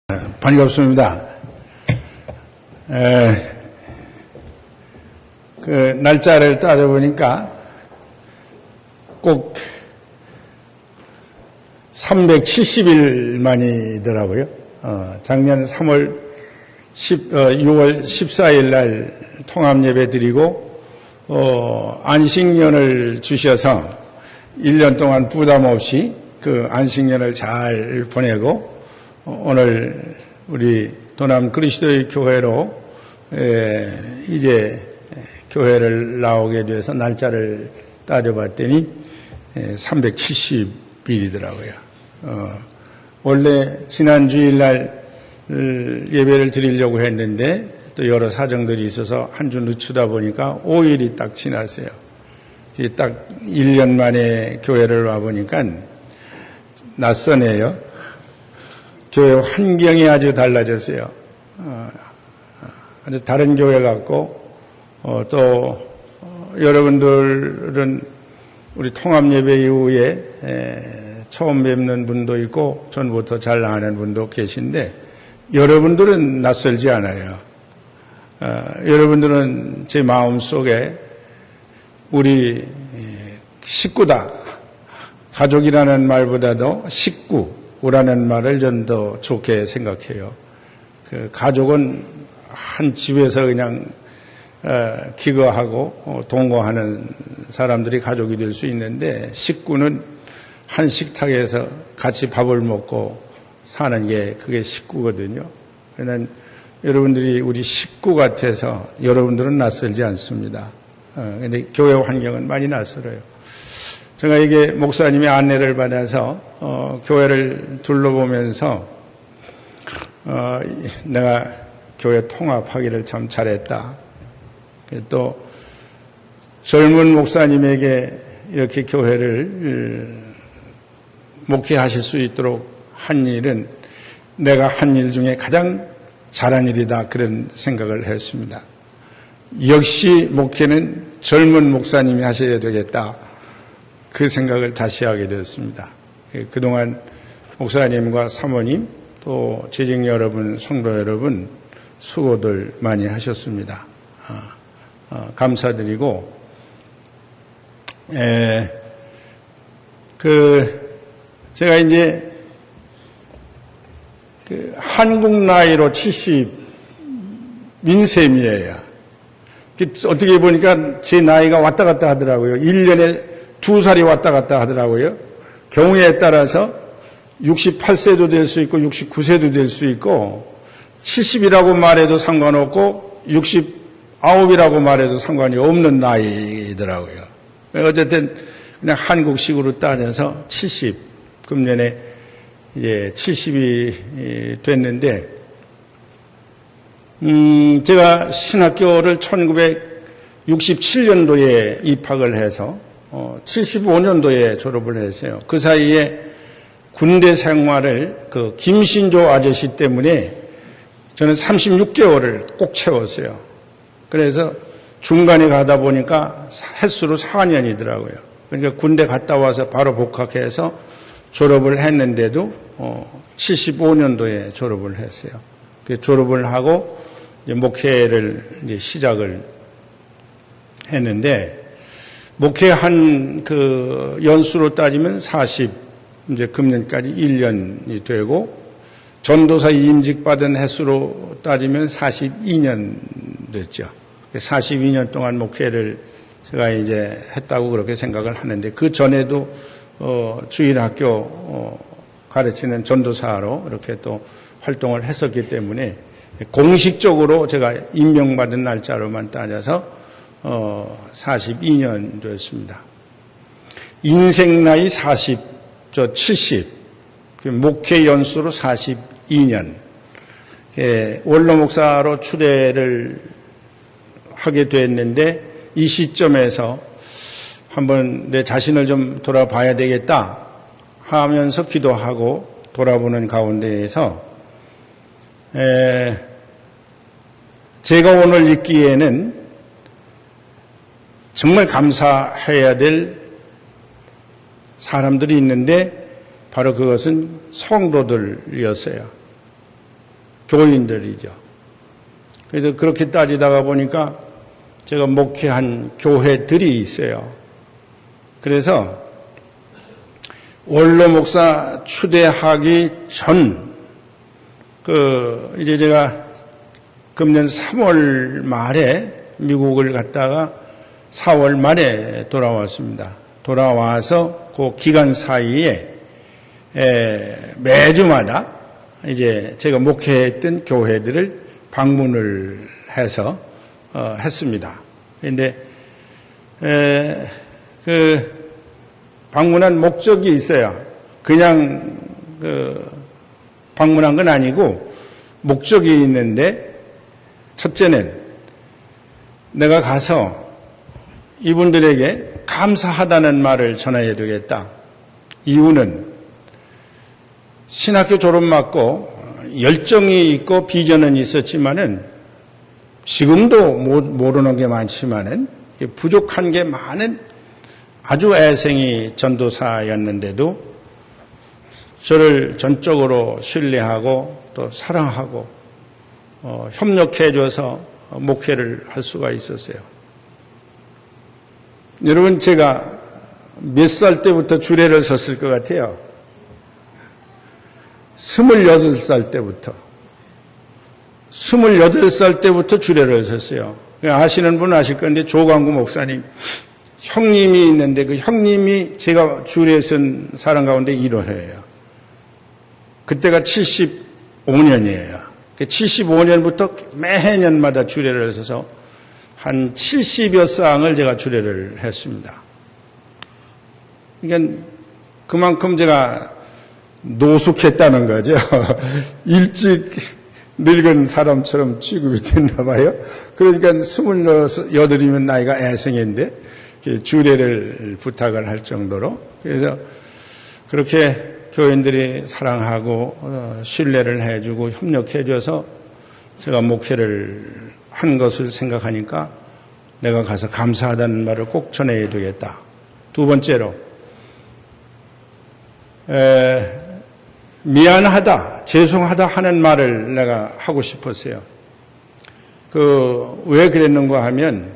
반갑습니다. 그 날짜를 따져보니까 꼭 370일 만이더라고요. 작년 6월 14일 날 통합예배 드리고 안식년을 주셔서 1년 동안 부담 없이 그 안식년을 잘 보내고 오늘 우리 도남 그리스도의 교회로 이제 교회를 나오게 돼서 날짜를 따져봤더니 370일이더라고요. 원래 지난 주일날 예배를 드리려고 했는데 또 여러 사정들이 있어서 한 주 늦추다 보니까 5일이 딱 지났어요. 딱 1년 만에 교회를 와보니까 낯서네요. 교회 환경이 아주 달라졌어요. 아주 다른 교회 같고, 또, 여러분들은 우리 통합예배 이후에 처음 뵙는 분도 있고, 전부터 잘 아는 분도 계신데, 여러분들은 낯설지 않아요. 여러분들은 제 마음 속에 우리 식구다. 가족이라는 말보다도 식구라는 말을 좀 더 좋게 생각해요. 그 가족은 한 집에서 그냥 기거하고 동거하는 사람들이 가족이 될 수 있는데 식구는 한 식탁에서 같이 밥을 먹고 사는 게 그게 식구거든요. 그러나 여러분들이 우리 식구 같아서 여러분들은 낯설지 않습니다. 근데 교회 환경은 많이 낯설어요. 제가 이게 목사님의 안내를 받아서 교회를 둘러보면서 내가 교회 통합하기를 참 잘했다. 또 젊은 목사님에게 이렇게 교회를 목회하실 수 있도록 한 일은 내가 한 일 중에 가장 잘한 일이다. 그런 생각을 했습니다. 역시 목회는 젊은 목사님이 하셔야 되겠다. 그 생각을 다시 하게 되었습니다. 그동안 목사님과 사모님 또 재직 여러분, 성도 여러분 수고들 많이 하셨습니다. 감사드리고 제가 이제 한국 나이로 70 민셈이에요. 어떻게 보니까 제 나이가 왔다 갔다 하더라고요. 1년에 2살이 왔다 갔다 하더라고요. 경우에 따라서 68세도 될 수 있고 69세도 될 수 있고 70이라고 말해도 상관없고 69이라고 말해도 상관이 없는 나이더라고요. 어쨌든 그냥 한국식으로 따져서 70, 금년에 이제 70이 됐는데 제가 신학교를 1967년도에 입학을 해서 75년도에 졸업을 했어요. 그 사이에 군대 생활을 그 김신조 아저씨 때문에 저는 36개월을 꼭 채웠어요. 그래서 중간에 가다 보니까 횟수로 4년이더라고요. 그러니까 군대 갔다 와서 바로 복학해서 졸업을 했는데도 75년도에 졸업을 했어요. 졸업을 하고 이제 목회를 이제 시작을 했는데 목회한 그 연수로 따지면 이제 금년까지 1년이 되고 전도사 임직받은 횟수로 따지면 42년 됐죠. 42년 동안 목회를 제가 이제 했다고 그렇게 생각을 하는데 그 전에도 주일학교 가르치는 전도사로 이렇게 또 활동을 했었기 때문에 공식적으로 제가 임명받은 날짜로만 따져서 42년 됐습니다. 인생 나이 70, 목회 연수로 42년. 원로 목사로 추대를 하게 됐는데 이 시점에서 한번 내 자신을 좀 돌아봐야 되겠다 하면서 기도하고 돌아보는 가운데에서 제가 오늘 읽기에는 정말 감사해야 될 사람들이 있는데 바로 그것은 성도들이었어요. 교인들이죠. 그래서 그렇게 따지다가 보니까 제가 목회한 교회들이 있어요. 그래서 원로 목사 추대하기 전, 이제 제가 금년 3월 말에 미국을 갔다가 4월 말에 돌아왔습니다. 돌아와서 그 기간 사이에 매주마다 이제 제가 목회했던 교회들을 방문을 해서 했습니다. 그런데 그 방문한 목적이 있어요. 그냥 방문한 건 아니고 목적이 있는데, 첫째는 내가 가서 이분들에게 감사하다는 말을 전해야 되겠다. 이유는 신학교 졸업 맞고 열정이 있고 비전은 있었지만은, 지금도 모르는 게 많지만은 부족한 게 많은 아주 애생이 전도사였는데도 저를 전적으로 신뢰하고 또 사랑하고 협력해줘서 목회를 할 수가 있었어요. 여러분, 제가 몇 살 때부터 주례를 섰을 것 같아요? 28살 때부터. 28살 때부터 주례를 섰어요. 아시는 분은 아실 건데, 조광구 목사님, 형님이 있는데 그 형님이 제가 주례 선 사람 가운데 1호예요. 그때가 75년이에요. 75년부터 매해년마다 주례를 서서 한 70여 쌍을 제가 주례를 했습니다. 그러니까 그만큼 제가 노숙했다는 거죠. 일찍 늙은 사람처럼 취급이 됐나 봐요. 그러니까 28이면 나이가 애생인데 주례를 부탁을 할 정도로. 그래서 그렇게 교인들이 사랑하고 신뢰를 해주고 협력해줘서 제가 목회를 한 것을 생각하니까 내가 가서 감사하다는 말을 꼭 전해야 되겠다. 두 번째로, 미안하다, 죄송하다 하는 말을 내가 하고 싶었어요. 왜 그랬는가 하면,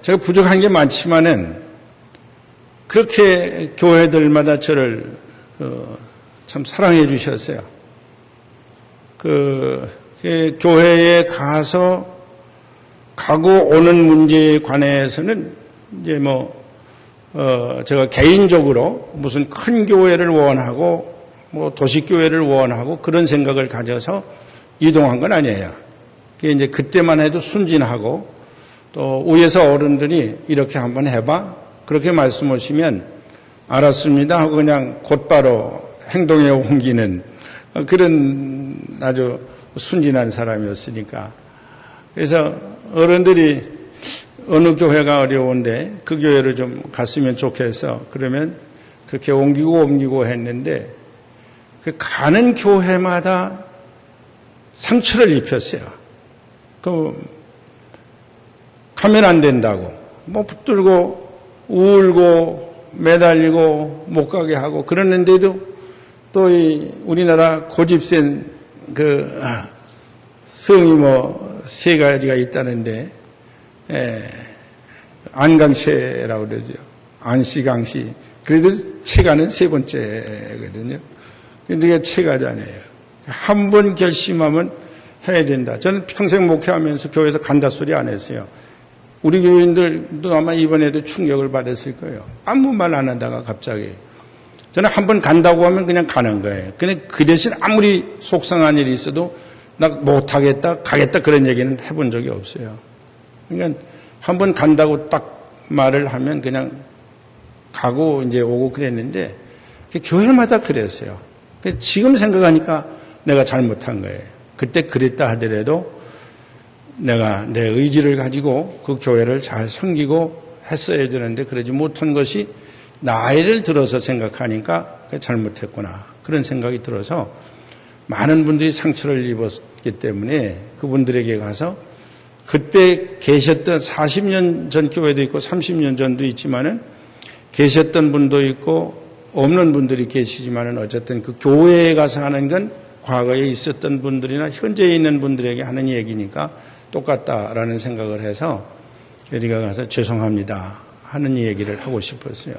제가 부족한 게 많지만은, 그렇게 교회들마다 저를 참 사랑해 주셨어요. 교회에 가고 오는 문제에 관해서는 이제 제가 개인적으로 무슨 큰 교회를 원하고 도시교회를 원하고 그런 생각을 가져서 이동한 건 아니에요. 그게 이제 그때만 해도 순진하고 또 위에서 어른들이 이렇게 한번 해봐. 그렇게 말씀하시면 알았습니다 하고 그냥 곧바로 행동에 옮기는 그런 아주 순진한 사람이었으니까. 그래서 어른들이 어느 교회가 어려운데 그 교회를 좀 갔으면 좋겠어. 그러면 그렇게 옮기고 했는데 그 가는 교회마다 상처를 입혔어요. 가면 안 된다고. 붙들고 울고 매달리고 못 가게 하고 그러는데도 또 우리나라 고집센 성이 3가지가 있다는데, 안강세라고 그러죠. 안시강시. 그래도 체가는 3번째거든요. 근데 체가잖아요. 한 번 결심하면 해야 된다. 저는 평생 목회하면서 교회에서 간다 소리 안 했어요. 우리 교인들도 아마 이번에도 충격을 받았을 거예요. 아무 말 안 하다가 갑자기. 저는 한 번 간다고 하면 그냥 가는 거예요. 근데 그 대신 아무리 속상한 일이 있어도 나 못하겠다, 가겠다 그런 얘기는 해본 적이 없어요. 그러니까 한 번 간다고 딱 말을 하면 그냥 가고 이제 오고 그랬는데 교회마다 그랬어요. 지금 생각하니까 내가 잘못한 거예요. 그때 그랬다 하더라도 내가 내 의지를 가지고 그 교회를 잘 섬기고 했어야 되는데 그러지 못한 것이 나이를 들어서 생각하니까 잘못했구나. 그런 생각이 들어서 많은 분들이 상처를 입었기 때문에 그분들에게 가서 그때 계셨던 40년 전 교회도 있고 30년 전도 있지만은 계셨던 분도 있고 없는 분들이 계시지만은 어쨌든 그 교회에 가서 하는 건 과거에 있었던 분들이나 현재에 있는 분들에게 하는 얘기니까 똑같다라는 생각을 해서 어디가 가서 죄송합니다 하는 얘기를 하고 싶었어요.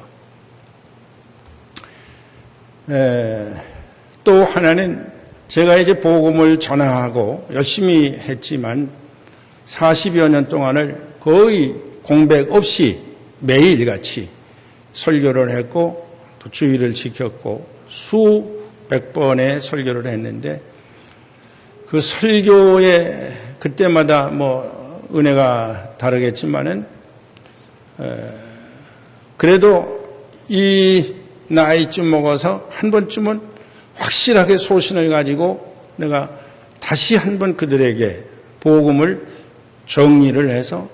또 하나는 제가 이제 복음을 전하고 열심히 했지만 40여 년 동안을 거의 공백 없이 매일같이 설교를 했고 또 주의를 지켰고 수백 번의 설교를 했는데 그 설교에 그때마다 뭐 은혜가 다르겠지만은 그래도 이 나이쯤 먹어서 한 번쯤은 확실하게 소신을 가지고 내가 다시 한 번 그들에게 복음을 정리를 해서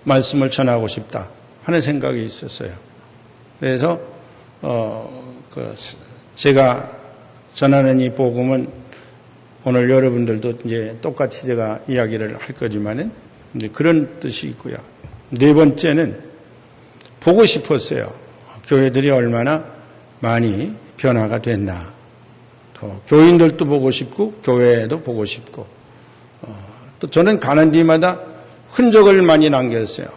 말씀을 전하고 싶다 하는 생각이 있었어요. 그래서 제가 전하는 이 복음은 오늘 여러분들도 이제 똑같이 제가 이야기를 할 거지만은 이제 그런 뜻이 있고요. 네 번째는 보고 싶었어요. 교회들이 얼마나 많이 변화가 됐나. 또 교인들도 보고 싶고 교회도 보고 싶고 또 저는 가는 데마다 흔적을 많이 남겼어요.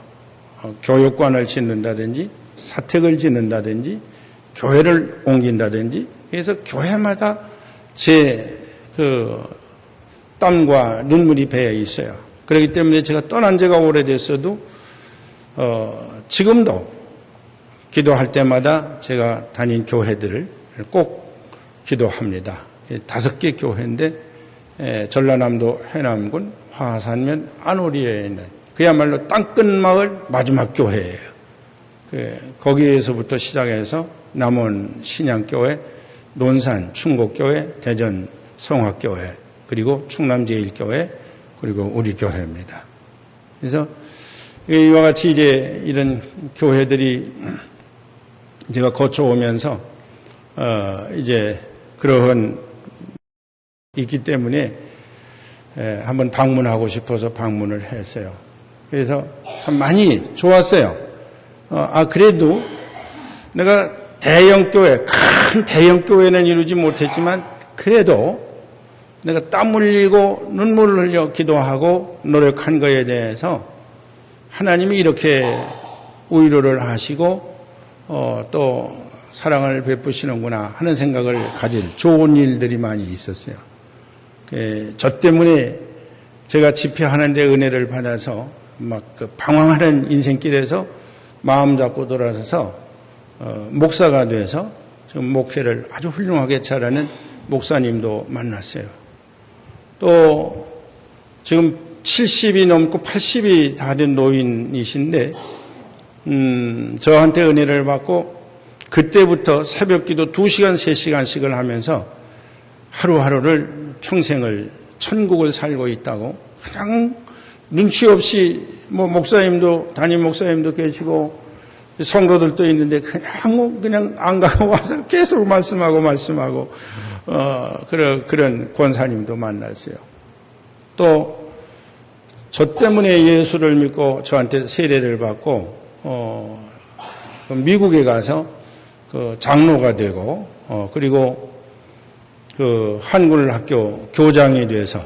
교육관을 짓는다든지 사택을 짓는다든지 교회를 옮긴다든지 그래서 교회마다 제 땀과 눈물이 배어 있어요. 그렇기 때문에 제가 떠난 지가 오래됐어도 지금도 기도할 때마다 제가 다닌 교회들을 꼭 기도합니다. 5개 교회인데 전라남도 해남군 화산면 안오리에 있는 그야말로 땅끝마을 마지막 교회예요. 거기에서부터 시작해서 남원 신양교회, 논산 충곡교회, 대전 성화교회, 그리고 충남제일교회, 그리고 우리 교회입니다. 그래서 이와 같이 이제 이런 교회들이 제가 거쳐오면서 이제 그러한 있기 때문에 한번 방문하고 싶어서 방문을 했어요. 그래서 참 많이 좋았어요. 그래도 내가 대형교회, 큰 대형교회는 이루지 못했지만 그래도 내가 땀 흘리고 눈물을 흘려 기도하고 노력한 것에 대해서 하나님이 이렇게 위로를 하시고 또 사랑을 베푸시는구나 하는 생각을 가질 좋은 일들이 많이 있었어요. 저 때문에 제가 집회하는데 은혜를 받아서 막 방황하는 인생길에서 마음 잡고 돌아서서 목사가 돼서 지금 목회를 아주 훌륭하게 잘하는 목사님도 만났어요. 또 지금 70이 넘고 80이 다 된 노인이신데 저한테 은혜를 받고 그때부터 새벽기도 2시간 3시간씩을 하면서 하루하루를 평생을 천국을 살고 있다고 그냥 눈치 없이 뭐 목사님도 담임 목사님도 계시고 성도들도 있는데 그냥 안 가고 와서 계속 말씀하고 그런 권사님도 만났어요. 또 저 때문에 예수를 믿고 저한테 세례를 받고 미국에 가서 그 장로가 되고 그리고 그 한글 학교 교장이 돼서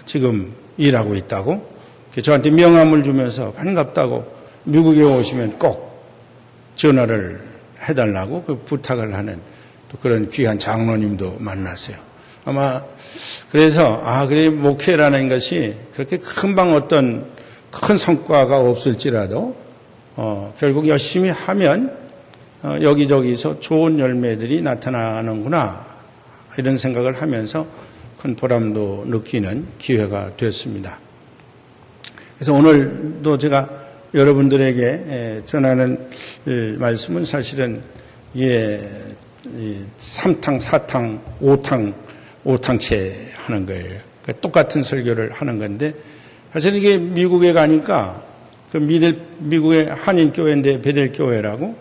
지금 일하고 있다고 저한테 명함을 주면서 반갑다고 미국에 오시면 꼭 전화를 해달라고 그 부탁을 하는 또 그런 귀한 장로님도 만났어요. 아마 그래서 그래 목회라는 것이 그렇게 금방 어떤 큰 성과가 없을지라도 결국 열심히 하면 여기저기서 좋은 열매들이 나타나는구나 이런 생각을 하면서 큰 보람도 느끼는 기회가 됐습니다. 그래서 오늘도 제가 여러분들에게 전하는 말씀은 사실은 3탕, 4탕, 5탕째 하는 거예요. 똑같은 설교를 하는 건데 사실 이게 미국에 가니까 그 미국의 한인교회인데 베델교회라고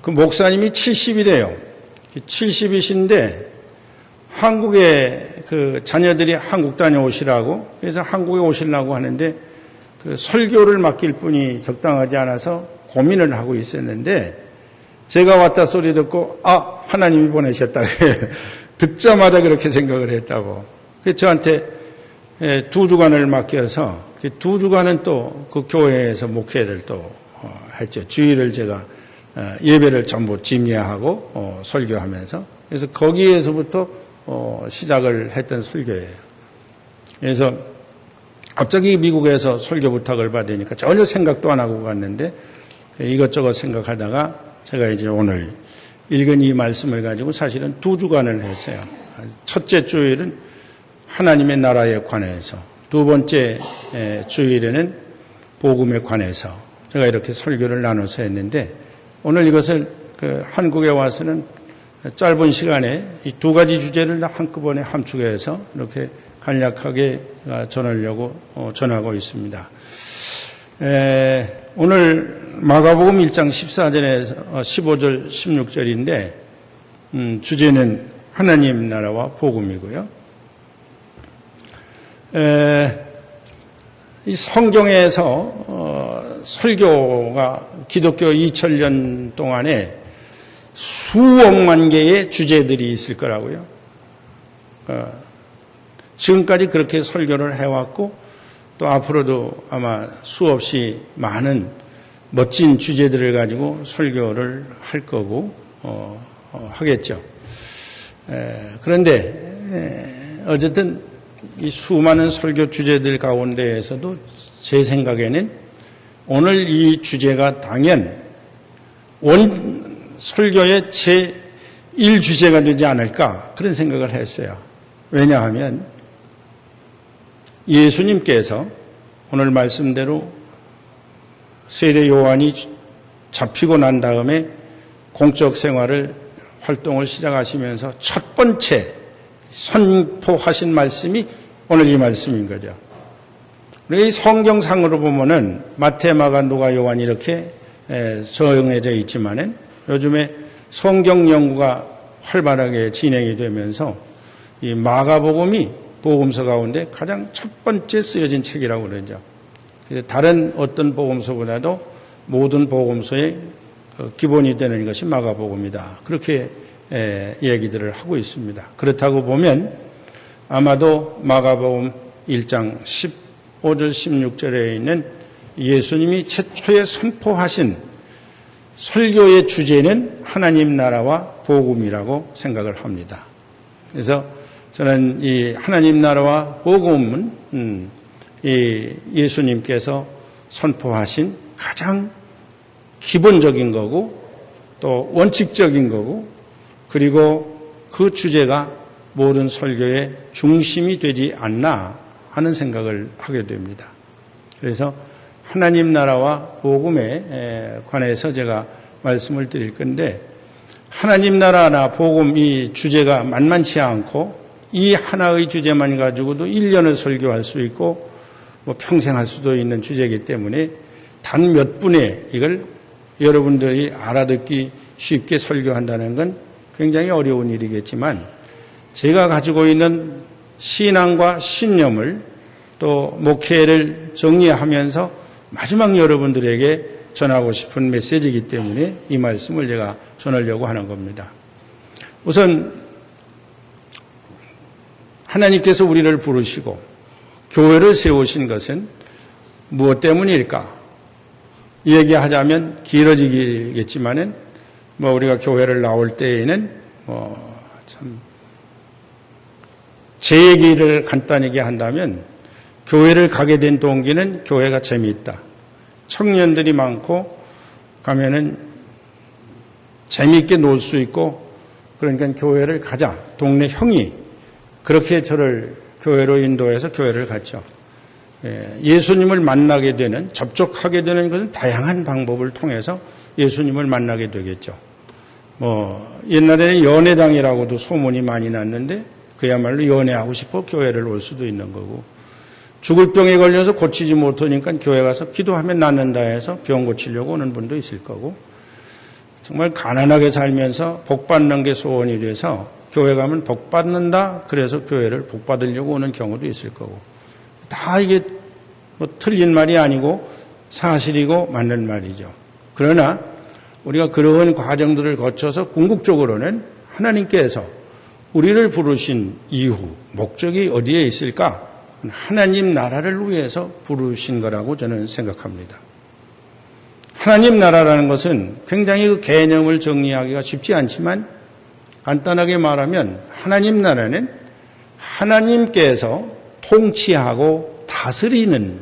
그 목사님이 70이래요. 70이신데 한국에 그 자녀들이 한국 다녀오시라고 그래서 한국에 오시려고 하는데 그 설교를 맡길 분이 적당하지 않아서 고민을 하고 있었는데 제가 왔다 소리 듣고 하나님이 보내셨다. 듣자마자 그렇게 생각을 했다고. 그래서 저한테 2주간을 맡겨서 2주간은 또 그 교회에서 목회를 또 했죠. 주일을 제가 예배를 전부 집례하고 설교하면서, 그래서 거기에서부터 시작을 했던 설교예요. 그래서 갑자기 미국에서 설교 부탁을 받으니까 전혀 생각도 안 하고 갔는데 이것저것 생각하다가 제가 이제 오늘 읽은 이 말씀을 가지고 사실은 2주간을 했어요. 첫째 주일은 하나님의 나라에 관해서, 두 번째 주일에는 복음에 관해서 제가 이렇게 설교를 나눠서 했는데, 오늘 이것을 한국에 와서는 짧은 시간에 이 두 가지 주제를 한꺼번에 함축해서 이렇게 간략하게 전하려고 전하고 있습니다. 오늘 마가복음 1장 14절에서 15절 16절인데 주제는 하나님 나라와 복음이고요. 이 성경에서 설교가 기독교 2000년 동안에 수억만 개의 주제들이 있을 거라고요. 지금까지 그렇게 설교를 해왔고 또 앞으로도 아마 수없이 많은 멋진 주제들을 가지고 설교를 할 거고 하겠죠. 그런데 어쨌든 이 수많은 설교 주제들 가운데에서도 제 생각에는 오늘 이 주제가 당연 설교의 제1주제가 되지 않을까 그런 생각을 했어요. 왜냐하면 예수님께서 오늘 말씀대로 세례 요한이 잡히고 난 다음에 공적 생활을 활동을 시작하시면서 첫 번째 선포하신 말씀이 오늘 이 말씀인 거죠. 우리 성경상으로 보면은 마태, 마가, 누가, 요한 이렇게 정해져 있지만은 요즘에 성경 연구가 활발하게 진행이 되면서 이 마가복음이 복음서 가운데 가장 첫 번째 쓰여진 책이라고 그러죠. 다른 어떤 복음서보다도 모든 복음서의 기본이 되는 것이 마가복음이다. 그렇게 얘기들을 하고 있습니다. 그렇다고 보면 아마도 마가복음 1장 15절 16절에 있는 예수님이 최초에 선포하신 설교의 주제는 하나님 나라와 복음이라고 생각을 합니다. 그래서 저는 이 하나님 나라와 복음은 이 예수님께서 선포하신 가장 기본적인 거고 또 원칙적인 거고, 그리고 그 주제가 모든 설교의 중심이 되지 않나 하는 생각을 하게 됩니다. 그래서 하나님 나라와 복음에 관해서 제가 말씀을 드릴 건데, 하나님 나라나 복음 이 주제가 만만치 않고 이 하나의 주제만 가지고도 1년을 설교할 수 있고 뭐 평생 할 수도 있는 주제이기 때문에 단 몇 분에 이걸 여러분들이 알아듣기 쉽게 설교한다는 건 굉장히 어려운 일이겠지만, 제가 가지고 있는 신앙과 신념을 또 목회를 정리하면서 마지막 여러분들에게 전하고 싶은 메시지이기 때문에 이 말씀을 제가 전하려고 하는 겁니다. 우선 하나님께서 우리를 부르시고 교회를 세우신 것은 무엇 때문일까? 얘기하자면 길어지겠지만은 우리가 교회를 나올 때에는 참 제 얘기를 간단하게 한다면 교회를 가게 된 동기는 교회가 재미있다. 청년들이 많고 가면은 재미있게 놀 수 있고, 그러니까 교회를 가자. 동네 형이 그렇게 저를 교회로 인도해서 교회를 갔죠. 예수님을 만나게 되는, 접촉하게 되는 것은 다양한 방법을 통해서 예수님을 만나게 되겠죠. 옛날에는 연애당이라고도 소문이 많이 났는데 그야말로 연애하고 싶어 교회를 올 수도 있는 거고, 죽을 병에 걸려서 고치지 못하니까 교회 가서 기도하면 낫는다 해서 병 고치려고 오는 분도 있을 거고, 정말 가난하게 살면서 복 받는 게 소원이 돼서 교회 가면 복 받는다 그래서 교회를 복 받으려고 오는 경우도 있을 거고, 다 이게 틀린 말이 아니고 사실이고 맞는 말이죠. 그러나 우리가 그러한 과정들을 거쳐서 궁극적으로는 하나님께서 우리를 부르신 이유, 목적이 어디에 있을까? 하나님 나라를 위해서 부르신 거라고 저는 생각합니다. 하나님 나라라는 것은 굉장히 그 개념을 정리하기가 쉽지 않지만 간단하게 말하면 하나님 나라는 하나님께서 통치하고 다스리는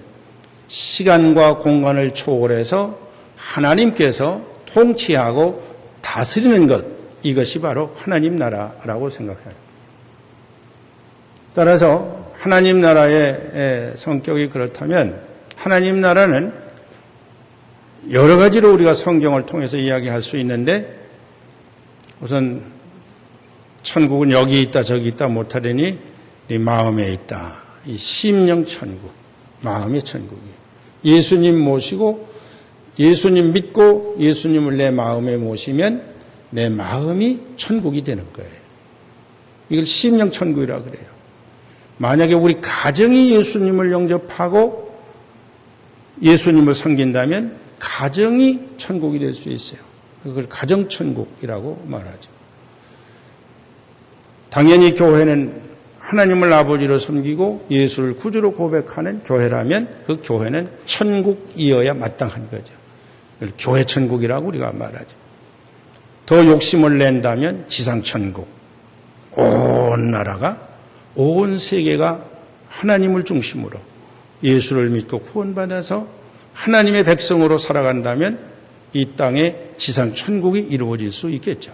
시간과 공간을 초월해서 하나님께서 통치하고 다스리는 것, 이것이 바로 하나님 나라라고 생각해요. 따라서 하나님 나라의 성격이 그렇다면 하나님 나라는 여러 가지로 우리가 성경을 통해서 이야기할 수 있는데 우선 천국은 여기 있다 저기 있다 못하더니 네 마음에 있다. 이 심령 천국, 마음의 천국이. 예수님 모시고 예수님 믿고 예수님을 내 마음에 모시면 내 마음이 천국이 되는 거예요. 이걸 심령 천국이라고 그래요. 만약에 우리 가정이 예수님을 영접하고 예수님을 섬긴다면 가정이 천국이 될 수 있어요. 그걸 가정천국이라고 말하죠. 당연히 교회는 하나님을 아버지로 섬기고 예수를 구주로 고백하는 교회라면 그 교회는 천국이어야 마땅한 거죠. 그걸 교회 천국이라고 우리가 말하죠. 더 욕심을 낸다면 지상천국. 온 나라가, 온 세계가 하나님을 중심으로 예수를 믿고 구원받아서 하나님의 백성으로 살아간다면 이 땅에 지상천국이 이루어질 수 있겠죠.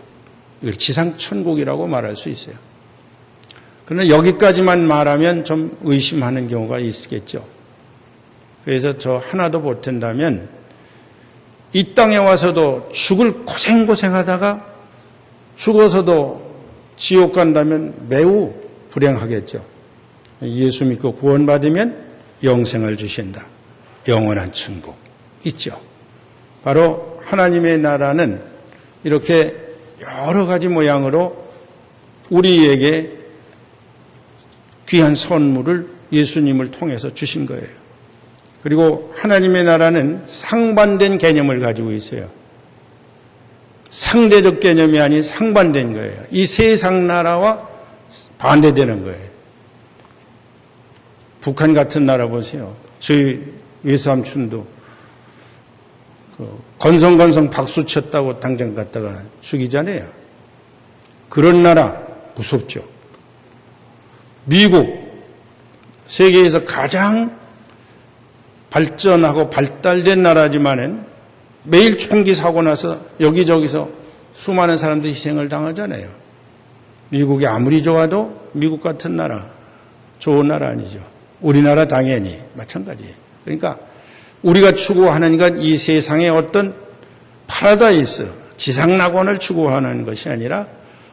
이걸 지상천국이라고 말할 수 있어요. 그러나 여기까지만 말하면 좀 의심하는 경우가 있겠죠. 그래서 저 하나도 못한다면 이 땅에 와서도 죽을 고생하다가 죽어서도 지옥 간다면 매우 불행하겠죠. 예수 믿고 구원받으면 영생을 주신다. 영원한 천국 있죠. 바로 하나님의 나라는 이렇게 여러 가지 모양으로 우리에게 귀한 선물을 예수님을 통해서 주신 거예요. 그리고 하나님의 나라는 상반된 개념을 가지고 있어요. 상대적 개념이 아닌 상반된 거예요. 이 세상 나라와 반대되는 거예요. 북한 같은 나라 보세요. 저희 외삼촌도 건성건성 박수 쳤다고 당장 갔다가 죽이잖아요. 그런 나라 무섭죠. 미국, 세계에서 가장 발전하고 발달된 나라지만은 매일 총기 사고 나서 여기저기서 수많은 사람들이 희생을 당하잖아요. 미국이 아무리 좋아도 미국 같은 나라, 좋은 나라 아니죠. 우리나라 당연히 마찬가지예요. 그러니까 우리가 추구하는 건 이 세상의 어떤 파라다이스, 지상낙원을 추구하는 것이 아니라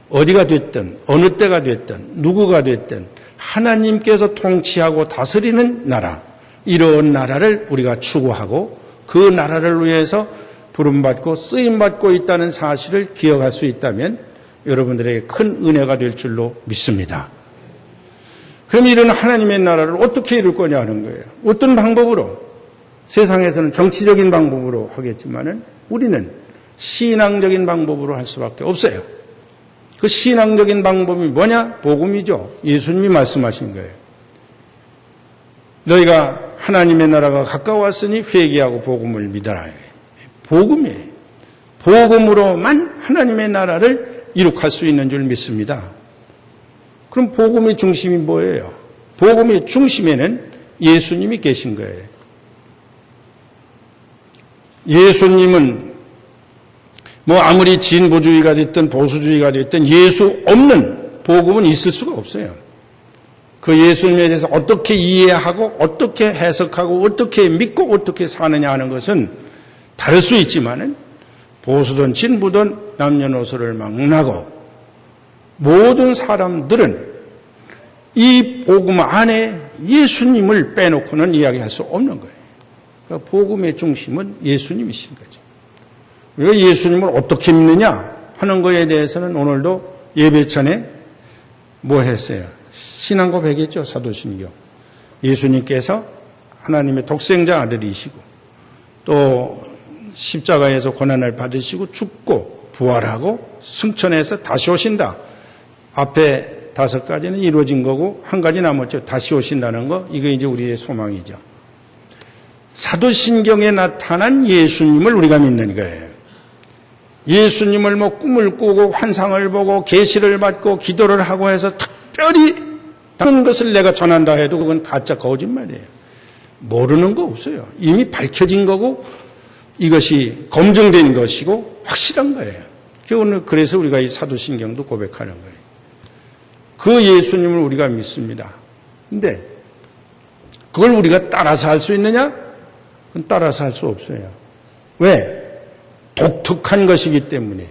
어디가 됐든 어느 때가 됐든 누구가 됐든 하나님께서 통치하고 다스리는 나라, 이런 나라를 우리가 추구하고 그 나라를 위해서 부름받고 쓰임받고 있다는 사실을 기억할 수 있다면 여러분들에게 큰 은혜가 될 줄로 믿습니다. 그럼 이런 하나님의 나라를 어떻게 이룰 거냐 하는 거예요. 어떤 방법으로? 세상에서는 정치적인 방법으로 하겠지만은 우리는 신앙적인 방법으로 할 수밖에 없어요. 그 신앙적인 방법이 뭐냐? 복음이죠. 예수님이 말씀하신 거예요. 너희가 하나님의 나라가 가까웠으니 회개하고 복음을 믿어라. 복음이에요. 복음으로만 하나님의 나라를 이룩할 수 있는 줄 믿습니다. 그럼 복음의 중심이 뭐예요? 복음의 중심에는 예수님이 계신 거예요. 예수님은 뭐 아무리 진보주의가 됐든 보수주의가 됐든 예수 없는 복음은 있을 수가 없어요. 그 예수님에 대해서 어떻게 이해하고 어떻게 해석하고 어떻게 믿고 어떻게 사느냐 하는 것은 다를 수 있지만은 보수든 진보든 남녀노소를 망라고 모든 사람들은 이 복음 안에 예수님을 빼놓고는 이야기할 수 없는 거예요. 그러니까 복음의 중심은 예수님이신 거죠. 우리가 예수님을 어떻게 믿느냐 하는 것에 대해서는 오늘도 예배 전에 뭐 했어요? 신앙 고백했죠. 사도신경. 예수님께서 하나님의 독생자 아들이시고 또 십자가에서 고난을 받으시고 죽고 부활하고 승천해서 다시 오신다. 앞에 5가지는 이루어진 거고 한 가지 남았죠. 다시 오신다는 거. 이거 이제 우리의 소망이죠. 사도신경에 나타난 예수님을 우리가 믿는 거예요. 예수님을 꿈을 꾸고 환상을 보고 계시를 받고 기도를 하고 해서 특별히 다른 것을 내가 전한다 해도 그건 가짜 거짓말이에요. 모르는 거 없어요. 이미 밝혀진 거고 이것이 검증된 것이고 확실한 거예요. 그래서 우리가 이 사도신경도 고백하는 거예요. 그 예수님을 우리가 믿습니다. 근데 그걸 우리가 따라서 할 수 있느냐? 그건 따라서 할 수 없어요. 왜? 독특한 것이기 때문에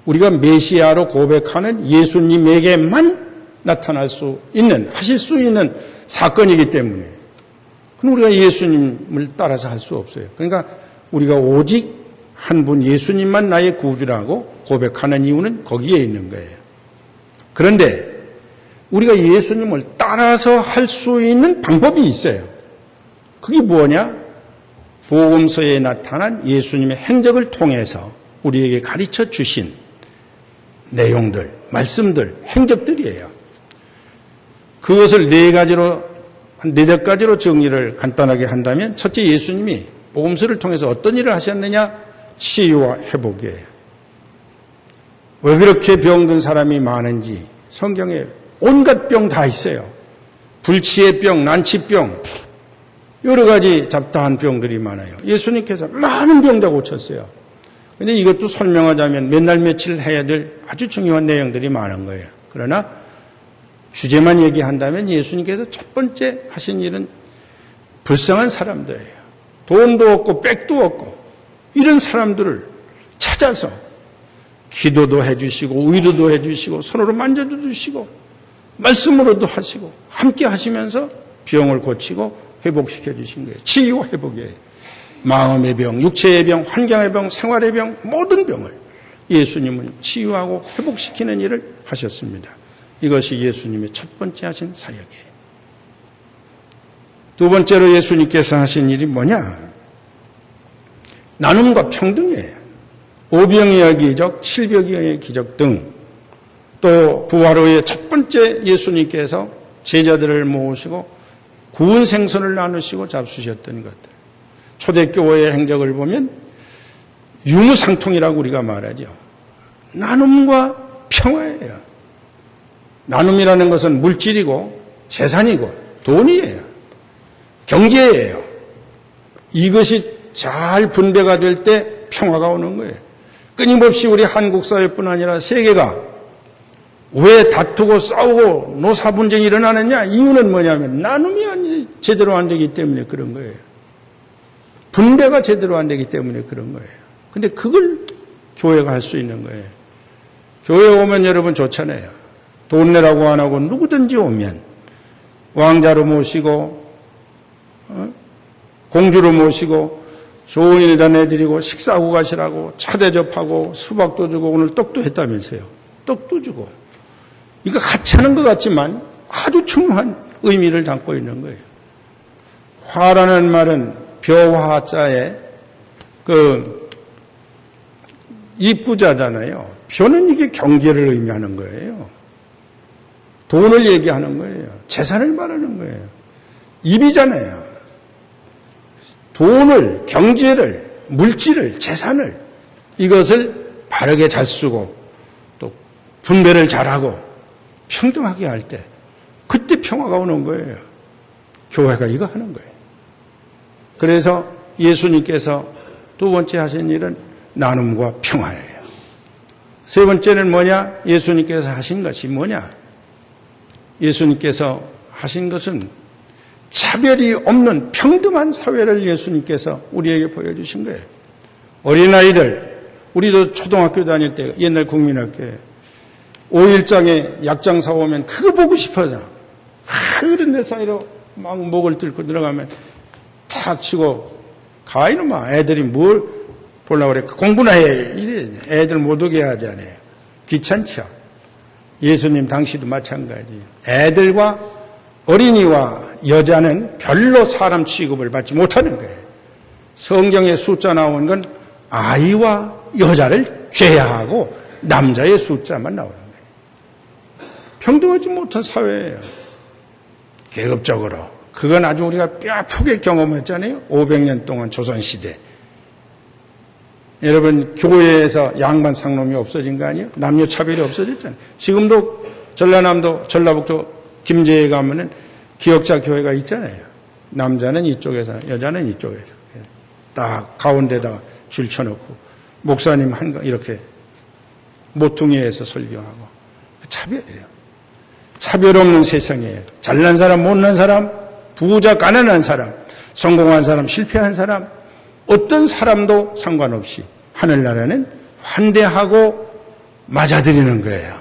우리가 메시아로 고백하는 예수님에게만 나타날 수 있는, 하실 수 있는 사건이기 때문에 그럼 우리가 예수님을 따라서 할 수 없어요. 그러니까 우리가 오직 한 분 예수님만 나의 구주라고 고백하는 이유는 거기에 있는 거예요. 그런데 우리가 예수님을 따라서 할 수 있는 방법이 있어요. 그게 뭐냐? 복음서에 나타난 예수님의 행적을 통해서 우리에게 가르쳐 주신 내용들, 말씀들, 행적들이에요. 그것을 4가지로, 한 4가지로 정리를 간단하게 한다면 첫째, 예수님이 복음서를 통해서 어떤 일을 하셨느냐? 치유와 회복이에요. 왜 그렇게 병든 사람이 많은지 성경에 온갖 병 다 있어요. 불치의 병, 난치병, 여러 가지 잡다한 병들이 많아요. 예수님께서 많은 병 다 고쳤어요. 그런데 이것도 설명하자면 몇 날 며칠 해야 될 아주 중요한 내용들이 많은 거예요. 그러나 주제만 얘기한다면 예수님께서 첫 번째 하신 일은 불쌍한 사람들이에요. 돈도 없고 백도 없고 이런 사람들을 찾아서 기도도 해주시고 위로도 해주시고 손으로 만져도 주시고 말씀으로도 하시고 함께 하시면서 병을 고치고 회복시켜 주신 거예요. 치유 회복이에요. 마음의 병, 육체의 병, 환경의 병, 생활의 병, 모든 병을 예수님은 치유하고 회복시키는 일을 하셨습니다. 이것이 예수님의 첫 번째 하신 사역이에요. 두 번째로 예수님께서 하신 일이 뭐냐? 나눔과 평등이에요. 오병이어의 기적, 칠병이어의 기적 등 또 부활 후에 첫 번째 예수님께서 제자들을 모으시고 구운 생선을 나누시고 잡수셨던 것들. 초대교회의 행적을 보면 유무상통이라고 우리가 말하죠. 나눔과 평화예요. 나눔이라는 것은 물질이고 재산이고 돈이에요. 경제예요. 이것이 잘 분배가 될 때 평화가 오는 거예요. 끊임없이 우리 한국 사회뿐 아니라 세계가 왜 다투고 싸우고 노사 분쟁이 일어나느냐? 이유는 뭐냐면 나눔이 제대로 안 되기 때문에 그런 거예요. 분배가 제대로 안 되기 때문에 그런 거예요. 근데 그걸 교회가 할 수 있는 거예요. 교회 오면 여러분 좋잖아요. 돈 내라고 안 하고 누구든지 오면 왕자로 모시고 공주로 모시고 좋은 일에다 내드리고 식사하고 가시라고 차 대접하고 수박도 주고 오늘 떡도 했다면서요. 떡도 주고. 이거 하찮은 것 같지만 아주 중요한 의미를 담고 있는 거예요. 화라는 말은 벼화자에 입구자잖아요. 벼는 이게 경제를 의미하는 거예요. 돈을 얘기하는 거예요. 재산을 말하는 거예요. 입이잖아요. 돈을, 경제를, 물질을, 재산을 이것을 바르게 잘 쓰고 또 분배를 잘하고 평등하게 할 때 그때 평화가 오는 거예요. 교회가 이거 하는 거예요. 그래서 예수님께서 두 번째 하신 일은 나눔과 평화예요. 세 번째는 뭐냐? 예수님께서 하신 것이 뭐냐? 예수님께서 하신 것은 차별이 없는 평등한 사회를 예수님께서 우리에게 보여주신 거예요. 어린아이들, 우리도 초등학교 다닐 때 옛날 국민학교에 5일장에 약장 사오면 그거 보고 싶어서 어른들 사이로 막 목을 들고 들어가면 탁 치고 가 이놈아 애들이 뭘 보려고 그래. 공부나 해. 이래 애들 못 오게 하잖아요. 귀찮죠. 예수님 당시도 마찬가지. 애들과 어린이와 여자는 별로 사람 취급을 받지 못하는 거예요. 성경에 숫자 나온 건 아이와 여자를 제외하고 남자의 숫자만 나오는 거예요. 평등하지 못한 사회예요. 계급적으로. 그건 아주 우리가 뼈아프게 경험했잖아요. 500년 동안 조선시대. 여러분, 교회에서 양반 상놈이 없어진 거 아니에요? 남녀 차별이 없어졌잖아요. 지금도 전라남도, 전라북도 김제에 가면은 기역자 교회가 있잖아요. 남자는 이쪽에서, 여자는 이쪽에서. 딱 가운데다가 줄 쳐놓고, 목사님 이렇게 모퉁이에서 설교하고. 차별이에요. 차별 없는 세상이에요. 잘난 사람, 못난 사람, 부자, 가난한 사람, 성공한 사람, 실패한 사람, 어떤 사람도 상관없이 하늘나라는 환대하고 맞아들이는 거예요.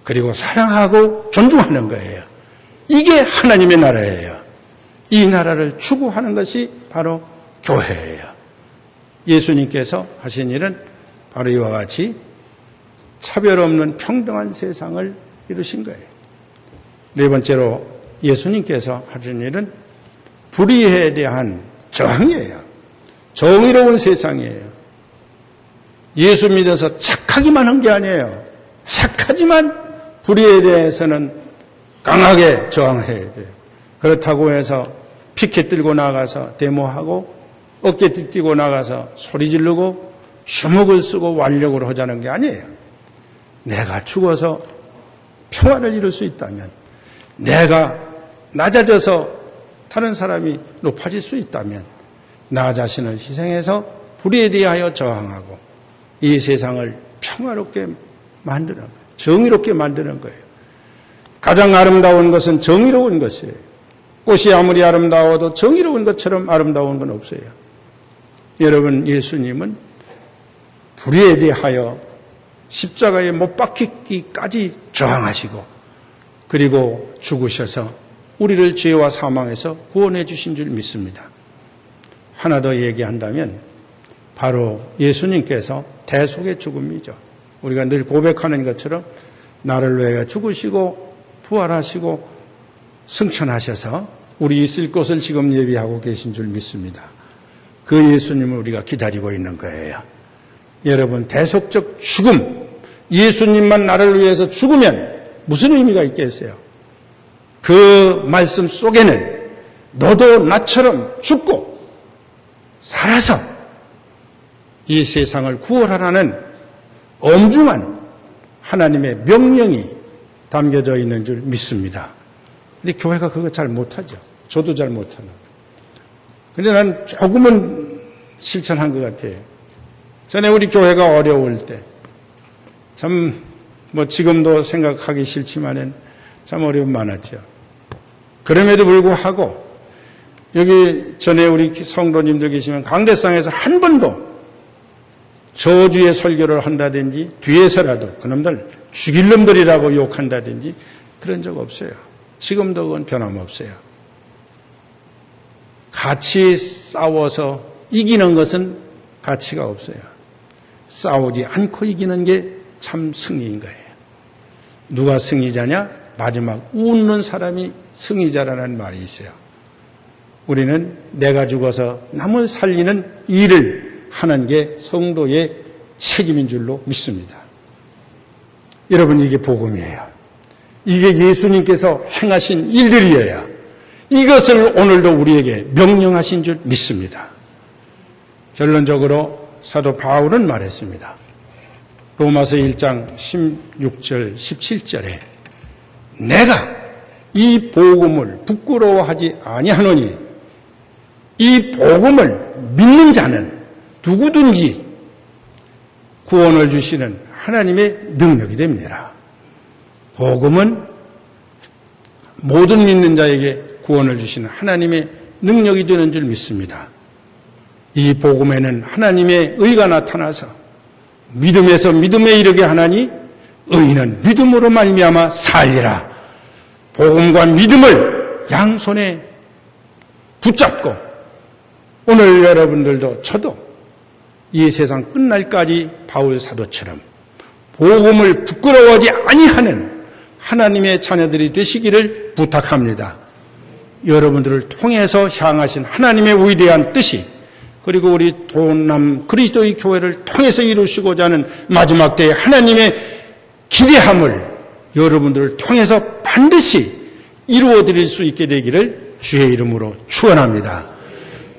그리고 사랑하고 존중하는 거예요. 이게 하나님의 나라예요. 이 나라를 추구하는 것이 바로 교회예요. 예수님께서 하신 일은 바로 이와 같이 차별 없는 평등한 세상을 이루신 거예요. 네 번째로 예수님께서 하신 일은 불의에 대한 저항이에요. 정의로운 세상이에요. 예수 믿어서 착하기만 한 게 아니에요. 착하지만 불의에 대해서는 강하게 저항해야 돼요. 그렇다고 해서 피켓 들고 나가서 데모하고 어깨 띠고 나가서 소리 지르고 주먹을 쓰고 완력으로 하자는 게 아니에요. 내가 죽어서 평화를 이룰 수 있다면, 내가 낮아져서 다른 사람이 높아질 수 있다면 나 자신을 희생해서 불의에 대하여 저항하고 이 세상을 평화롭게 만드는 거예요. 정의롭게 만드는 거예요. 가장 아름다운 것은 정의로운 것이에요. 꽃이 아무리 아름다워도 정의로운 것처럼 아름다운 건 없어요. 여러분, 예수님은 불의에 대하여 십자가에 못 박히기까지 저항하시고 그리고 죽으셔서 우리를 죄와 사망에서 구원해 주신 줄 믿습니다. 하나 더 얘기한다면 바로 예수님께서 대속의 죽음이죠. 우리가 늘 고백하는 것처럼 나를 위해 죽으시고 부활하시고 승천하셔서 우리 있을 곳을 지금 예비하고 계신 줄 믿습니다. 그 예수님을 우리가 기다리고 있는 거예요. 여러분, 대속적 죽음, 예수님만 나를 위해서 죽으면 무슨 의미가 있겠어요? 그 말씀 속에는 너도 나처럼 죽고 살아서 이 세상을 구원하라는 엄중한 하나님의 명령이 담겨져 있는 줄 믿습니다. 근데 교회가 그거 잘 못하죠. 저도 잘 못하는. 근데 난 조금은 실천한 것 같아요. 전에 우리 교회가 어려울 때, 참, 지금도 생각하기 싫지만은 참 어려움 많았죠. 그럼에도 불구하고, 여기 전에 우리 성도님들 계시면 강대상에서 한 번도 저주의 설교를 한다든지, 뒤에서라도 그놈들 죽일 놈들이라고 욕한다든지 그런 적 없어요. 지금도 그건 변함없어요. 같이 싸워서 이기는 것은 가치가 없어요. 싸우지 않고 이기는 게 참 승리인 거예요. 누가 승리자냐? 마지막 웃는 사람이 승리자라는 말이 있어요. 우리는 내가 죽어서 남을 살리는 일을 하는 게 성도의 책임인 줄로 믿습니다. 여러분, 이게 복음이에요. 이게 예수님께서 행하신 일들이에요. 이것을 오늘도 우리에게 명령하신 줄 믿습니다. 결론적으로 사도 바울은 말했습니다. 로마서 1장 16절 17절에 내가 이 복음을 부끄러워하지 아니하노니 이 복음을 믿는 자는 누구든지 구원을 주시는 하나님의 능력이 됩니다. 복음은 모든 믿는 자에게 구원을 주시는 하나님의 능력이 되는 줄 믿습니다. 이 복음에는 하나님의 의가 나타나서 믿음에서 믿음에 이르게 하나니 의인은 믿음으로 말미암아 살리라. 복음과 믿음을 양손에 붙잡고 오늘 여러분들도 저도 이 세상 끝날까지 바울 사도처럼 복음을 부끄러워하지 아니하는 하나님의 자녀들이 되시기를 부탁합니다. 여러분들을 통해서 향하신 하나님의 위대한 뜻이 그리고 우리 도남 그리스도의 교회를 통해서 이루시고자 하는 마지막 때의 하나님의 기대함을 여러분들을 통해서 반드시 이루어드릴 수 있게 되기를 주의 이름으로 축원합니다.